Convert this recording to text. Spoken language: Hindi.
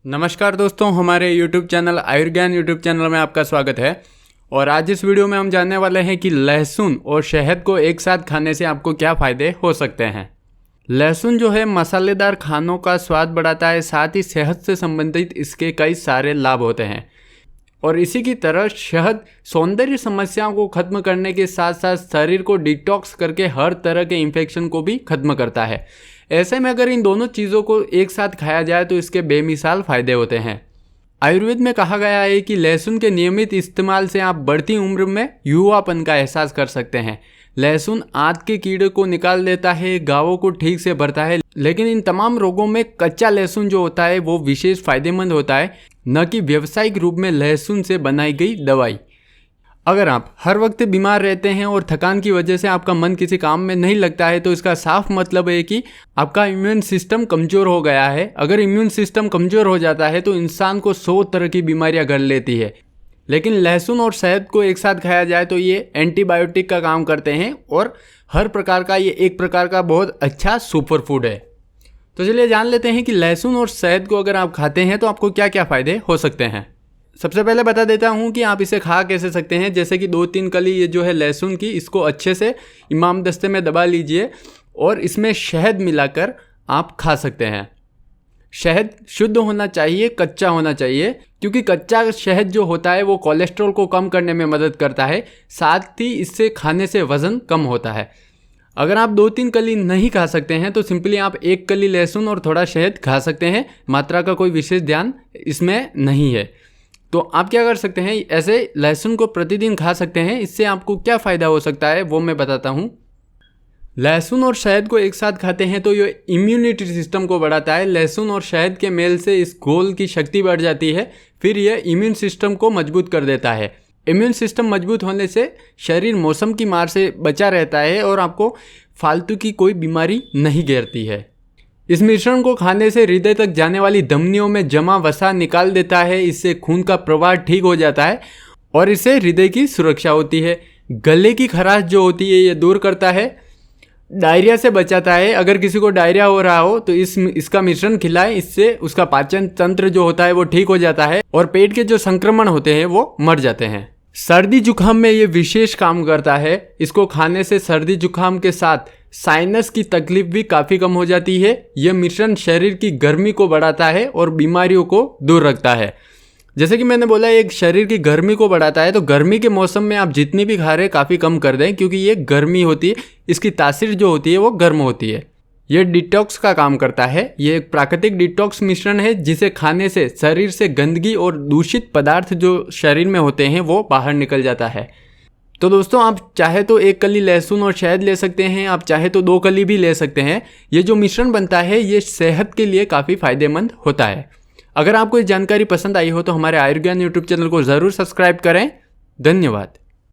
नमस्कार दोस्तों, हमारे YouTube channel Ayurgyan YouTube channel में आपका स्वागत है। और आज इस वीडियो में हम जानने वाले हैं कि लहसुन और शहद को एक साथ खाने से आपको क्या फ़ायदे हो सकते हैं। लहसुन जो है मसालेदार खानों का स्वाद बढ़ाता है, साथ ही सेहत से संबंधित इसके कई सारे लाभ होते हैं। और इसी की तरह शहद सौंदर्य समस्याओं को खत्म करने के साथ साथ शरीर को डिटॉक्स करके हर तरह के इन्फेक्शन को भी खत्म करता है। ऐसे में अगर इन दोनों चीज़ों को एक साथ खाया जाए तो इसके बेमिसाल फायदे होते हैं। आयुर्वेद में कहा गया है कि लहसुन के नियमित इस्तेमाल से आप बढ़ती उम्र में युवापन का एहसास कर सकते हैं। लहसुन आंत के कीड़े को निकाल देता है, घावों को ठीक से भरता है, लेकिन इन तमाम रोगों में कच्चा लहसुन जो होता है वो विशेष फायदेमंद होता है, न कि व्यावसायिक रूप में लहसुन से बनाई गई दवाई। अगर आप हर वक्त बीमार रहते हैं और थकान की वजह से आपका मन किसी काम में नहीं लगता है तो इसका साफ मतलब है कि आपका इम्यून सिस्टम कमज़ोर हो गया है। अगर इम्यून सिस्टम कमज़ोर हो जाता है तो इंसान को 100 तरह की बीमारियां घर लेती है, लेकिन लहसुन और शहद को एक साथ खाया जाए तो ये एंटीबायोटिक का काम करते हैं और हर प्रकार का ये एक प्रकार का बहुत अच्छा सुपर फूड है। तो चलिए जान लेते हैं कि लहसुन और शहद को अगर आप खाते हैं तो आपको क्या क्या फ़ायदे हो सकते हैं। सबसे पहले बता देता हूँ कि आप इसे खा कैसे सकते हैं। जैसे कि 2-3 कली ये जो है लहसुन की, इसको अच्छे से इमाम दस्ते में दबा लीजिए और इसमें शहद मिलाकर आप खा सकते हैं। शहद शुद्ध होना चाहिए, कच्चा होना चाहिए, क्योंकि कच्चा शहद जो होता है वो कोलेस्ट्रॉल को कम करने में मदद करता है, साथ ही इससे खाने से वज़न कम होता है। अगर आप 2-3 कली नहीं खा सकते हैं तो सिंपली आप 1 कली लहसुन और थोड़ा शहद खा सकते हैं। मात्रा का कोई विशेष ध्यान इसमें नहीं है। तो आप क्या कर सकते हैं, ऐसे लहसुन को प्रतिदिन खा सकते हैं। इससे आपको क्या फ़ायदा हो सकता है वो मैं बताता हूँ। लहसुन और शहद को एक साथ खाते हैं तो ये इम्यूनिटी सिस्टम को बढ़ाता है। लहसुन और शहद के मेल से इस घोल की शक्ति बढ़ जाती है, फिर यह इम्यून सिस्टम को मजबूत कर देता है। इम्यून सिस्टम मजबूत होने से शरीर मौसम की मार से बचा रहता है और आपको फालतू की कोई बीमारी नहीं घेरती है। इस मिश्रण को खाने से हृदय तक जाने वाली धमनियों में जमा वसा निकाल देता है। इससे खून का प्रवाह ठीक हो जाता है और इससे हृदय की सुरक्षा होती है। गले की खराश जो होती है ये दूर करता है। डायरिया से बचाता है। अगर किसी को डायरिया हो रहा हो तो इसका मिश्रण खिलाएं, इससे उसका पाचन तंत्र जो होता है वो ठीक हो जाता है और पेट के जो संक्रमण होते हैं वो मर जाते हैं। सर्दी जुकाम में ये विशेष काम करता है। इसको खाने से सर्दी जुकाम के साथ साइनस की तकलीफ भी काफ़ी कम हो जाती है। यह मिश्रण शरीर की गर्मी को बढ़ाता है और बीमारियों को दूर रखता है। जैसे कि मैंने बोला, एक शरीर की गर्मी को बढ़ाता है, तो गर्मी के मौसम में आप जितनी भी खा रहे हैं काफ़ी कम कर दें, क्योंकि ये गर्मी होती है, इसकी तासीर जो होती है वो गर्म होती है। यह डिटॉक्स का काम करता है। ये एक प्राकृतिक डिटॉक्स मिश्रण है जिसे खाने से शरीर से गंदगी और दूषित पदार्थ जो शरीर में होते हैं वो बाहर निकल जाता है। तो दोस्तों, आप चाहे तो 1 कली लहसुन और शहद ले सकते हैं, आप चाहे तो 2 कली भी ले सकते हैं। ये जो मिश्रण बनता है ये सेहत के लिए काफ़ी फायदेमंद होता है। अगर आपको ये जानकारी पसंद आई हो तो हमारे आयुर्ज्ञान YouTube चैनल को ज़रूर सब्सक्राइब करें। धन्यवाद।